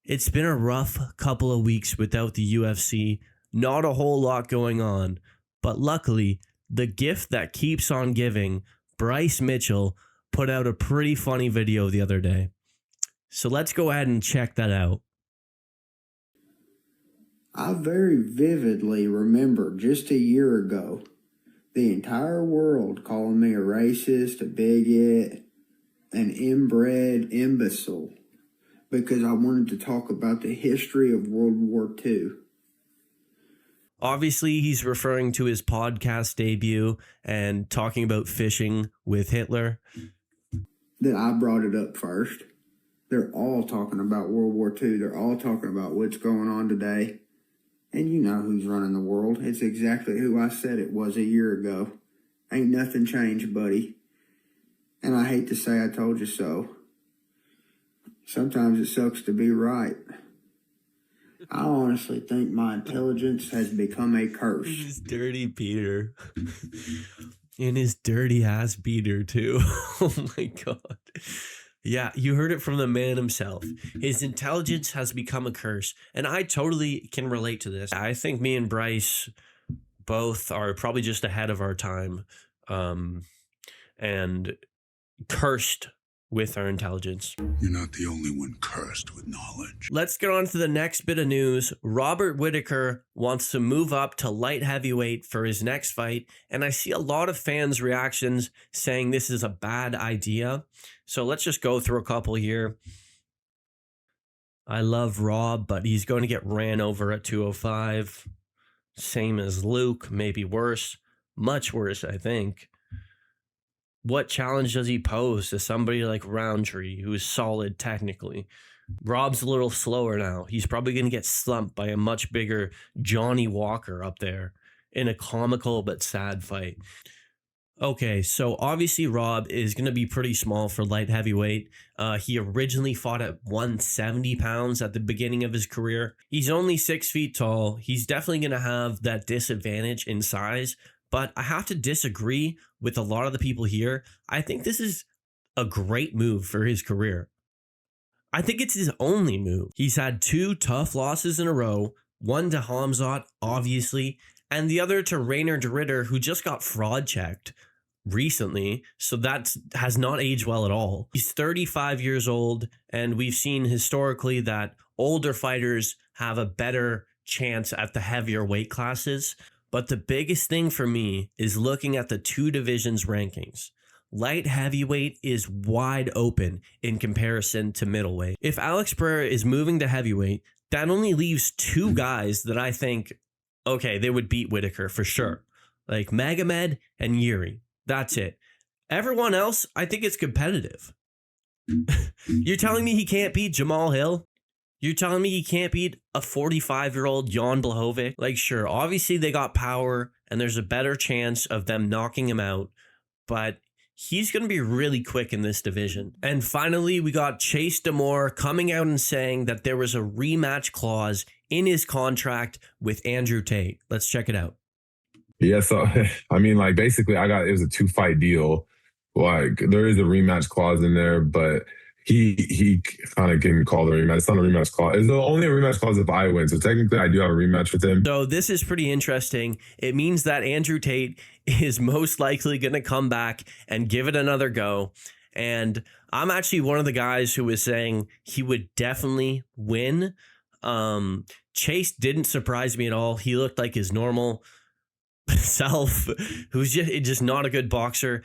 It's been a rough couple of weeks without the UFC. Not a whole lot going on. But luckily, the gift that keeps on giving, Bryce Mitchell, put out a pretty funny video the other day. So let's go ahead and check that out. I very vividly remember just a year ago, the entire world calling me a racist, a bigot, an inbred imbecile, because I wanted to talk about the history of World War II. Obviously, he's referring to his podcast debut and talking about fishing with Hitler. That I brought it up first. They're all talking about World War II. They're all talking about what's going on today. And you know who's running the world. It's exactly who I said it was a year ago. Ain't nothing changed, buddy. And I hate to say I told you so. Sometimes it sucks to be right. I honestly think my intelligence has become a curse. His dirty Peter. And his dirty ass beater, too. Oh my God. Yeah, you heard it from the man himself. His intelligence has become a curse. And I totally can relate to this. I think me and Bryce both are probably just ahead of our time. And cursed with our intelligence. You're not the only one cursed with knowledge. Let's get on to the next bit of news. Robert Whitaker wants to move up to light heavyweight for his next fight, and I see a lot of fans' reactions saying this is a bad idea. So let's just go through a couple here. I love Rob, but he's going to get ran over at 205. Same as Luke, maybe worse. Much worse, I think. What challenge does he pose to somebody like Roundtree, who is solid technically? Rob's a little slower now. He's probably going to get slumped by a much bigger Johnny Walker up there in a comical but sad fight. Okay, so obviously Rob is going to be pretty small for light heavyweight. He originally fought at 170 pounds at the beginning of his career. He's only 6 feet tall. He's definitely going to have that disadvantage in size. But I have to disagree with a lot of the people here. I think this is a great move for his career. I think it's his only move. He's had 2 tough losses in a row, one to Hamzat, obviously, and the other to Rainer de Ritter, who just got fraud checked recently. So that has not aged well at all. He's 35 years old, and we've seen historically that older fighters have a better chance at the heavier weight classes. But the biggest thing for me is looking at the 2 divisions rankings. Light heavyweight is wide open in comparison to middleweight. If Alex Pereira is moving to heavyweight, that only leaves 2 guys that I think, okay, they would beat Whitaker for sure. Like Magomed and Yuri. That's it. Everyone else, I think it's competitive. You're telling me he can't beat Jamal Hill? You're telling me he can't beat a 45-year-old Jan Blachowicz? Like, sure, obviously they got power and there's a better chance of them knocking him out, but he's going to be really quick in this division. And finally, we got Chase Damore coming out and saying that there was a rematch clause in his contract with Andrew Tate. Let's check it out. Yeah, so, I mean, like, basically, it was a 2-fight deal. Like, there is a rematch clause in there, but he kind of can call the rematch. It's not a rematch clause. It's only a rematch clause if I win. So technically, I do have a rematch with him. So this is pretty interesting. It means that Andrew Tate is most likely going to come back and give it another go. And I'm actually one of the guys who was saying he would definitely win. Chase didn't surprise me at all. He looked like his normal self, who's just not a good boxer.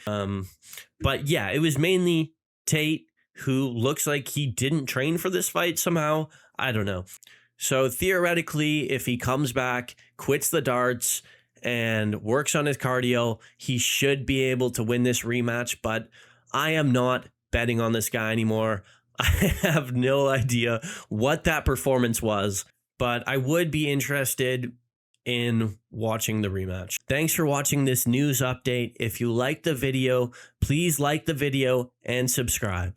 But yeah, it was mainly Tate, who looks like he didn't train for this fight somehow. I don't know. So theoretically, if he comes back, quits the darts, and works on his cardio, he should be able to win this rematch. But I am not betting on this guy anymore. I have no idea what that performance was, but I would be interested in watching the rematch. Thanks for watching this news update. If you liked the video, please like the video and subscribe.